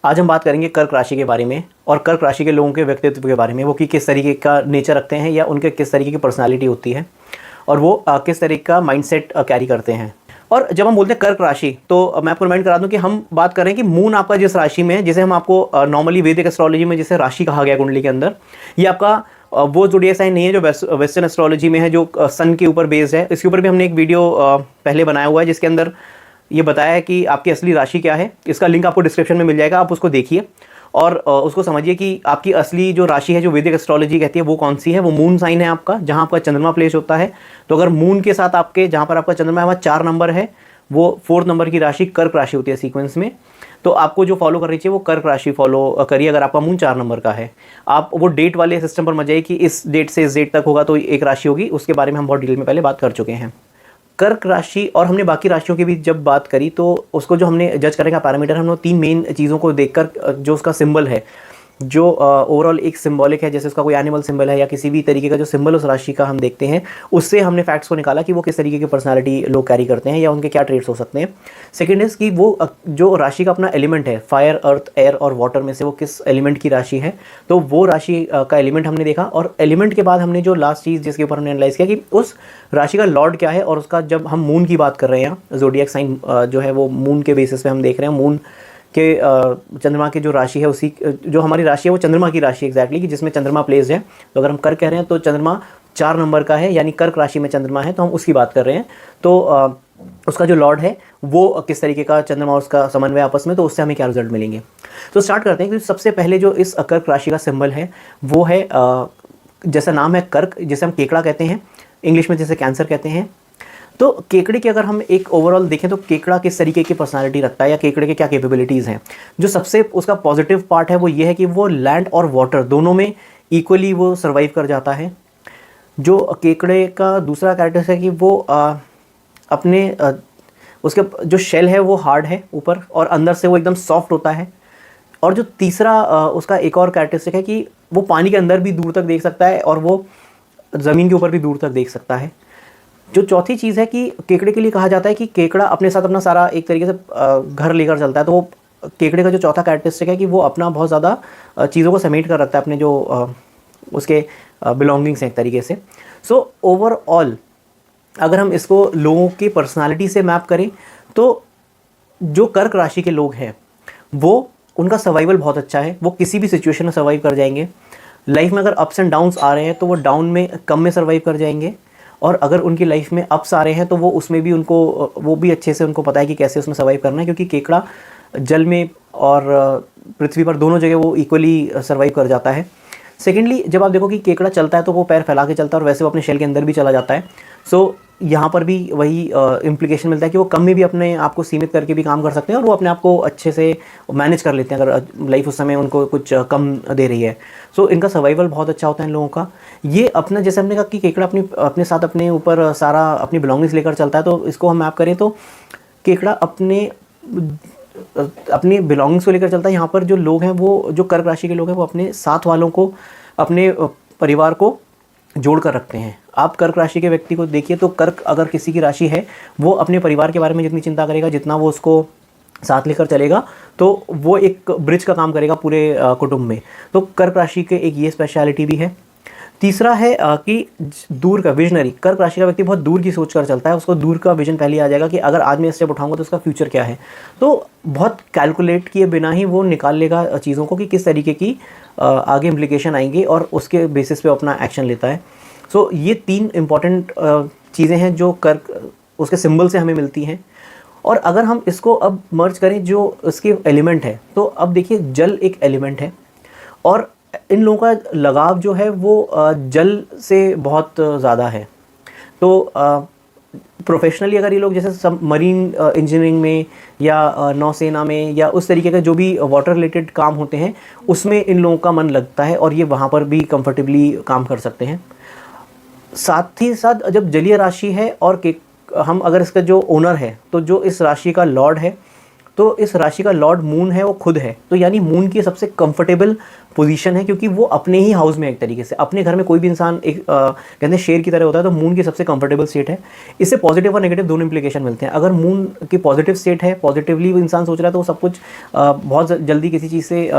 आज हम बात करेंगे कर्क राशि के बारे में और कर्क राशि के लोगों के व्यक्तित्व के बारे में, वो कि किस तरीके का नेचर रखते हैं या उनके किस तरीके की पर्सनालिटी होती है और वो किस तरीके का माइंडसेट कैरी करते हैं। और जब हम बोलते हैं कर्क राशि तो मैं आपको रिमाइंड करा दूं कि हम बात कर रहे हैं कि मून आपका जिस राशि में है, जिसे हम आपको नॉर्मली वैदिक एस्ट्रोलॉजी में जिसे राशि कहा गया कुंडली के अंदर, ये आपका वो ज़ोडिएक साइन नहीं है जो वेस्टर्न एस्ट्रोलॉजी में है, जो सन के ऊपर बेस्ड है। इसके ऊपर भी हमने एक वीडियो पहले बनाया हुआ है जिसके अंदर ये बताया है कि आपकी असली राशि क्या है। इसका लिंक आपको डिस्क्रिप्शन में मिल जाएगा, आप उसको देखिए और उसको समझिए कि आपकी असली जो राशि है, जो वैदिक एस्ट्रोलॉजी कहती है, वो कौन सी है। वो मून साइन है आपका, जहाँ आपका चंद्रमा प्लेस होता है। तो अगर मून के साथ आपके जहाँ पर आपका चंद्रमा है वहाँ 4 नंबर है, वो 4th नंबर की राशि कर्क राशि होती है सीक्वेंस में। तो आपको जो फॉलो करनी चाहिए वो कर्क राशि फॉलो करिए। अगर आपका मून 4 नंबर का है, आप वो डेट वाले सिस्टम पर मत जाइए कि इस डेट से इस डेट तक होगा तो एक राशि होगी, उसके बारे में हम बहुत डिटेल में पहले बात कर चुके हैं। कर्क राशि और हमने बाकी राशियों की भी जब बात करी तो उसको जो हमने जज करने का पैरामीटर, हम लोग 3 मेन चीज़ों को देखकर जो उसका सिंबल है, जो ओवरऑल एक सिंबॉलिक है, जैसे उसका कोई एनिमल सिंबल है या किसी भी तरीके का जो सिंबल उस राशि का हम देखते हैं, उससे हमने फैक्ट्स को निकाला कि वो किस तरीके की पर्सनालिटी लोग कैरी करते हैं या उनके क्या ट्रेट्स हो सकते हैं। सेकेंड इज कि वो जो राशि का अपना एलिमेंट है, फायर, अर्थ, एयर और वाटर में से वो किस एलिमेंट की राशि है, तो वो राशि का एलिमेंट हमने देखा। और एलिमेंट के बाद हमने जो लास्ट चीज़ जिसके ऊपर हमने एनालाइज किया कि उस राशि का लॉर्ड क्या है। और उसका जब हम मून की बात कर रहे हैं, ज़ोडिएक साइन जो है वो मून के बेसिस पे हम देख रहे हैं। मून के चंद्रमा की जो राशि है, उसी जो हमारी राशि है वो चंद्रमा की राशि एग्जैक्टली कि जिसमें चंद्रमा प्लेस है। तो अगर हम कर्क कह रहे हैं तो चंद्रमा 4 नंबर का है, यानी कर्क राशि में चंद्रमा है, तो हम उसकी बात कर रहे हैं। तो उसका जो लॉर्ड है वो किस तरीके का चंद्रमा और उसका समन्वय आपस में, तो उससे हमें क्या रिजल्ट मिलेंगे। तो स्टार्ट करते हैं कि सबसे पहले जो इस कर्क राशि का सिंबल है वो है जैसा नाम है कर्क, जिसे हम केकड़ा कहते हैं, इंग्लिश में जैसे कैंसर कहते हैं। तो केकड़े की अगर हम एक ओवरऑल देखें तो केकड़ा किस तरीके की पर्सनालिटी रखता है या केकड़े के क्या कैपेबिलिटीज़ हैं। जो सबसे उसका पॉजिटिव पार्ट है वो ये है कि वो लैंड और वाटर दोनों में इक्वली वो सर्वाइव कर जाता है। जो केकड़े का दूसरा कैरेक्टर है कि वो उसके जो शेल है वो हार्ड है ऊपर और अंदर से वो एकदम सॉफ्ट होता है। और जो तीसरा उसका एक और कैरेक्टरिस्टिक है कि वो पानी के अंदर भी दूर तक देख सकता है और वो ज़मीन के ऊपर भी दूर तक देख सकता है। जो चौथी चीज़ है कि केकड़े के लिए कहा जाता है कि केकड़ा अपने साथ अपना सारा एक तरीके से घर लेकर चलता है। तो वो केकड़े का जो चौथा कैरेक्टरिस्टिक है कि वो अपना बहुत ज़्यादा चीज़ों को समेट कर रखता है अपने जो उसके बिलोंगिंग्स हैं एक तरीके से। सो ओवरऑल अगर हम इसको लोगों की पर्सनालिटी से मैप करें तो जो कर्क राशि के लोग हैं वो उनका सर्वाइवल बहुत अच्छा है। वो किसी भी सिचुएशन में सर्वाइव कर जाएंगे। लाइफ में अगर अप्स एंड डाउन्स आ रहे हैं तो वो डाउन में कम में सर्वाइव कर जाएंगे, और अगर उनकी लाइफ में अप्स आ रहे हैं तो वो उसमें भी वो भी अच्छे से उनको पता है कि कैसे उसमें सर्वाइव करना है, क्योंकि केकड़ा जल में और पृथ्वी पर दोनों जगह वो इक्वली सर्वाइव कर जाता है। सेकेंडली जब आप देखो कि केकड़ा चलता है तो वो पैर फैला के चलता है और वैसे वो अपने शेल के अंदर भी चला जाता है। सो यहाँ पर भी वही इम्प्लीकेशन मिलता है कि वो कम में भी अपने आप को सीमित करके भी काम कर सकते हैं और वो अपने आप को अच्छे से मैनेज कर लेते हैं अगर लाइफ उस समय उनको कुछ कम दे रही है। सो इनका सर्वाइवल बहुत अच्छा होता है इन लोगों का। ये अपना, जैसे हमने कहा कि केकड़ा अपने साथ अपने ऊपर सारा अपनी बिलोंगिंग्स लेकर चलता है, तो इसको हम मैप करें तो केकड़ा अपनी बिलोंगिंग्स को लेकर चलता है। यहाँ पर जो लोग हैं वो जो कर्क राशि के लोग हैं वो अपने साथ वालों को, अपने परिवार को जोड़ कर रखते हैं। आप कर्क राशि के व्यक्ति को देखिए तो कर्क अगर किसी की राशि है वो अपने परिवार के बारे में जितनी चिंता करेगा, जितना वो उसको साथ लेकर चलेगा, तो वो एक ब्रिज का काम करेगा पूरे कुटुंब में। तो कर्क राशि के एक ये स्पेशलिटी भी है। तीसरा है कि दूर का विजनरी। कर्क राशि का व्यक्ति बहुत दूर की सोच कर चलता है। उसको दूर का विजन पहले आ जाएगा कि अगर आज मैं स्टेप उठाऊंगा तो उसका फ्यूचर क्या है। तो बहुत कैलकुलेट किए बिना ही वो निकाल लेगा चीज़ों को कि किस तरीके की आगे इम्प्लीकेशन आएंगी और उसके बेसिस पे अपना एक्शन लेता है। सो ये 3 इंपॉर्टेंट चीज़ें हैं जो कर्क उसके सिंबल से हमें मिलती हैं। और अगर हम इसको अब मर्ज करें जो इसके एलिमेंट है, तो अब देखिए जल एक एलिमेंट है और इन लोगों का लगाव जो है वो जल से बहुत ज़्यादा है। तो प्रोफेशनली अगर ये लोग जैसे मरीन इंजीनियरिंग में या नौसेना में या उस तरीके का जो भी वाटर रिलेटेड काम होते हैं उसमें इन लोगों का मन लगता है और ये वहाँ पर भी कंफर्टेबली काम कर सकते हैं। साथ ही साथ जब जलीय राशि है और हम अगर इसका जो ओनर है, तो जो इस राशि का लॉर्ड है तो इस राशि का लॉर्ड मून है, वो खुद है, तो यानी मून की सबसे कंफर्टेबल पोजीशन है, क्योंकि वो अपने ही हाउस में, एक तरीके से अपने घर में कोई भी इंसान एक कहते हैं शेर की तरह होता है, तो मून की सबसे कंफर्टेबल स्टेट है। इससे पॉजिटिव और नेगेटिव दोनों इंप्लीकेशन मिलते हैं। अगर मून की पॉजिटिव स्टेट है, पॉजिटिवली वो इंसान सोच रहा है, तो वो सब कुछ बहुत जल्दी किसी चीज़ से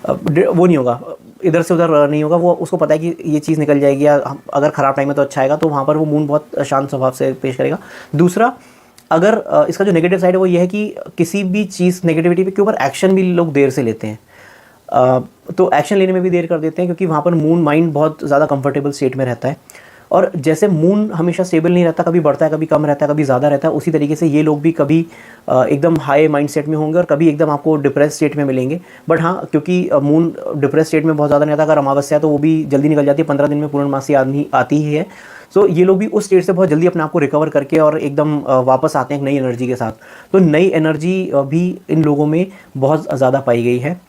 वो नहीं होगा, इधर से उधर नहीं होगा, वो उसको पता है कि ये चीज़ निकल जाएगी, या अगर ख़राब टाइम है तो अच्छा आएगा, तो वहाँ पर वो मून बहुत शांत स्वभाव से पेश करेगा। दूसरा, अगर इसका जो नेगेटिव साइड है वो ये है कि किसी भी चीज़ नेगेटिविटी के ऊपर एक्शन भी लोग देर से लेते हैं, तो एक्शन लेने में भी देर कर देते हैं, क्योंकि वहाँ पर मून माइंड बहुत ज़्यादा कंफर्टेबल स्टेट में रहता है। और जैसे मून हमेशा स्टेबल नहीं रहता, कभी बढ़ता है, कभी कम रहता है, कभी ज़्यादा रहता है, उसी तरीके से ये लोग भी कभी एकदम हाई माइंडसेट में होंगे और कभी एकदम आपको डिप्रेस स्टेट में मिलेंगे। बट हाँ, क्योंकि मून डिप्रेस स्टेट में बहुत ज़्यादा नहीं आता, अगर अमावस्या है तो वो भी जल्दी निकल जाती है, 15 दिन में पूर्णमासी आती ही है। सो ये लोग भी उस स्टेट से बहुत जल्दी अपने आप को रिकवर करके और एकदम वापस आते हैं नई एनर्जी के साथ। तो नई एनर्जी भी इन लोगों में बहुत ज़्यादा पाई गई है।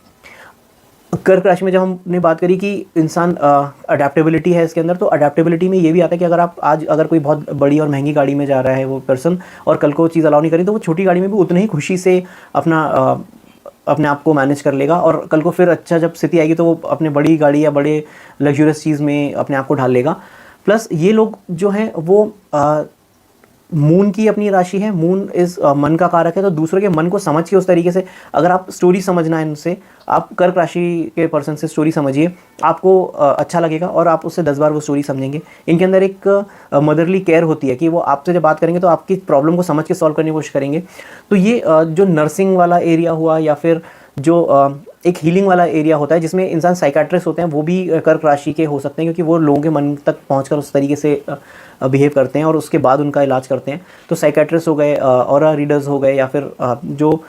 कर्क राशि में जब हमने बात करी कि इंसान अडेप्टेबिलिटी है इसके अंदर, तो अडेप्टेबिलिटी में ये भी आता है कि अगर आप आज अगर कोई बहुत बड़ी और महंगी गाड़ी में जा रहा है वो पर्सन, और कल को चीज़ अलाउ नहीं करी, तो वो छोटी गाड़ी में भी उतनी ही खुशी से अपने आप को मैनेज कर लेगा, और कल को फिर अच्छा जब स्थिति आएगी तो वो अपने बड़ी गाड़ी या बड़े लग्जरियस चीज़ में अपने आप को ढाल लेगा। प्लस ये लोग जो हैं वो मून की अपनी राशि है, मून इस मन का कारक है, तो दूसरों के मन को समझ के उस तरीके से अगर आप स्टोरी समझना है इनसे, आप कर्क राशि के पर्सन से स्टोरी समझिए, आपको अच्छा लगेगा और आप उससे 10 बार वो स्टोरी समझेंगे। इनके अंदर एक मदरली केयर होती है कि वो आपसे जब बात करेंगे तो आपकी प्रॉब्लम को समझ के सॉल्व करने की कोशिश करेंगे। तो ये जो नर्सिंग वाला एरिया हुआ, या फिर जो एक हीलिंग वाला एरिया होता है जिसमें इंसान साइकाट्रिस्ट होते हैं, वो भी कर्क राशि के हो सकते हैं, क्योंकि वो लोगों के मन तक पहुंचकर उस तरीके से बिहेव करते हैं और उसके बाद उनका इलाज करते हैं। तो साइकाट्रिस्ट हो गए, ऑरा रीडर्स हो गए, या फिर जो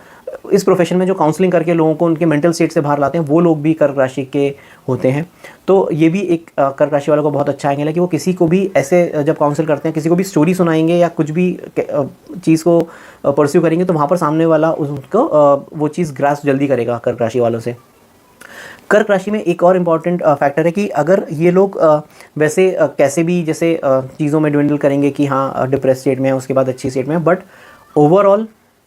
इस प्रोफेशन में जो काउंसलिंग करके लोगों को उनके मेंटल स्टेट से बाहर लाते हैं, वो लोग भी कर्क राशि के होते हैं। तो ये भी एक कर्क राशि वालों को बहुत अच्छा एंगल है कि वो किसी को भी ऐसे जब काउंसिल करते हैं, किसी को भी स्टोरी सुनाएंगे या कुछ भी चीज़ को परस्यू करेंगे, तो वहाँ पर सामने वाला उसको वो चीज़ ग्रास्प जल्दी करेगा कर्क राशि वालों से। कर्क राशि में एक और इम्पॉर्टेंट फैक्टर है कि अगर ये लोग वैसे कैसे भी जैसे चीज़ों में ड्विंडल करेंगे कि हाँ डिप्रेस स्टेट में है, उसके बाद अच्छी स्टेट में है, बट ओवरऑल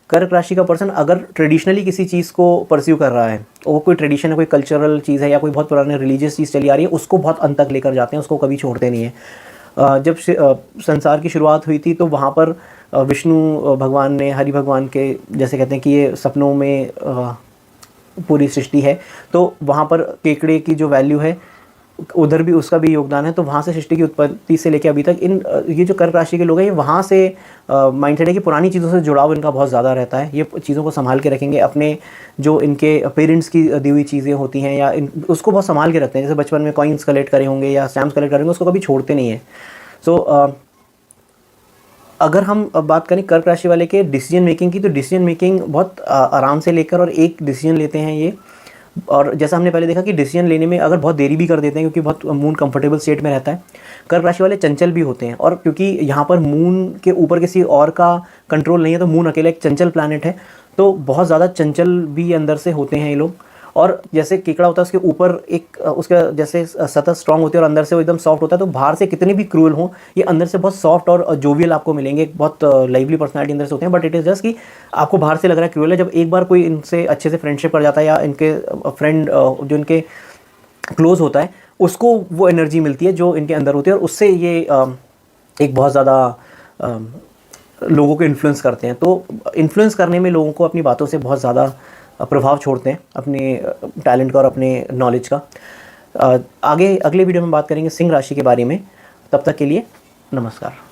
कर्क राशि का पर्सन अगर ट्रेडिशनली किसी चीज़ को परस्यू कर रहा है, वो कोई ट्रेडिशन है, कोई कल्चरल चीज़ है, या कोई बहुत पुराने रिलीजियस चीज़ चली आ रही है, उसको बहुत अंत तक लेकर जाते हैं, उसको कभी छोड़ते नहीं है। जब संसार की शुरुआत हुई थी तो वहाँ पर विष्णु भगवान ने हरि भगवान के, जैसे कहते हैं कि ये सपनों में पूरी सृष्टि है, तो वहाँ पर केकड़े की जो वैल्यू है उधर भी उसका भी योगदान है। तो वहाँ से सृष्टि की उत्पत्ति से लेकर अभी तक ये जो कर्क राशि के लोग हैं, ये वहाँ से माइंडसेट है कि पुरानी चीज़ों से जुड़ाव इनका बहुत ज़्यादा रहता है। ये चीज़ों को संभाल के रखेंगे, अपने जो इनके पेरेंट्स की दी हुई चीज़ें होती हैं या उसको बहुत संभाल के रखते हैं। जैसे बचपन में कॉइन्स कलेक्ट करे होंगे या स्टैम्प्स कलेक्ट करेंगे, उसको कभी छोड़ते नहीं है। सो अगर हम बात करें कर्क राशि वाले के डिसीजन मेकिंग की, तो डिसीजन मेकिंग बहुत आराम से लेकर और एक डिसीजन लेते हैं ये। और जैसा हमने पहले देखा कि डिसीजन लेने में अगर बहुत देरी भी कर देते हैं, क्योंकि बहुत मून कंफर्टेबल स्टेट में रहता है। कर्क राशि वाले चंचल भी होते हैं, और क्योंकि यहाँ पर मून के ऊपर किसी और का कंट्रोल नहीं है, तो मून अकेला एक चंचल प्लैनेट है, तो बहुत ज़्यादा चंचल भी अंदर से होते हैं ये लोग। और जैसे केकड़ा होता है, उसके ऊपर एक उसका जैसे सतह स्ट्रांग होती है और अंदर से वो एकदम सॉफ्ट होता है, तो बाहर से कितने भी क्रूअल हों, ये अंदर से बहुत सॉफ्ट और जोवियल आपको मिलेंगे, बहुत लाइवली पर्सनालिटी अंदर से होते हैं। बट इट इज़ जस्ट कि आपको बाहर से लग रहा है क्रूअल है, जब एक बार कोई इनसे अच्छे से फ्रेंडशिप कर जाता है, या इनके फ्रेंड जो इनके क्लोज होता है, उसको वो एनर्जी मिलती है जो इनके अंदर होती है, और उससे ये एक बहुत ज़्यादा लोगों को इन्फ्लुएंस करते हैं। तो इन्फ्लुएंस करने में लोगों को अपनी बातों से बहुत ज़्यादा प्रभाव छोड़ते हैं, अपने टैलेंट का और अपने नॉलेज का। आगे अगले वीडियो में बात करेंगे सिंह राशि के बारे में। तब तक के लिए नमस्कार।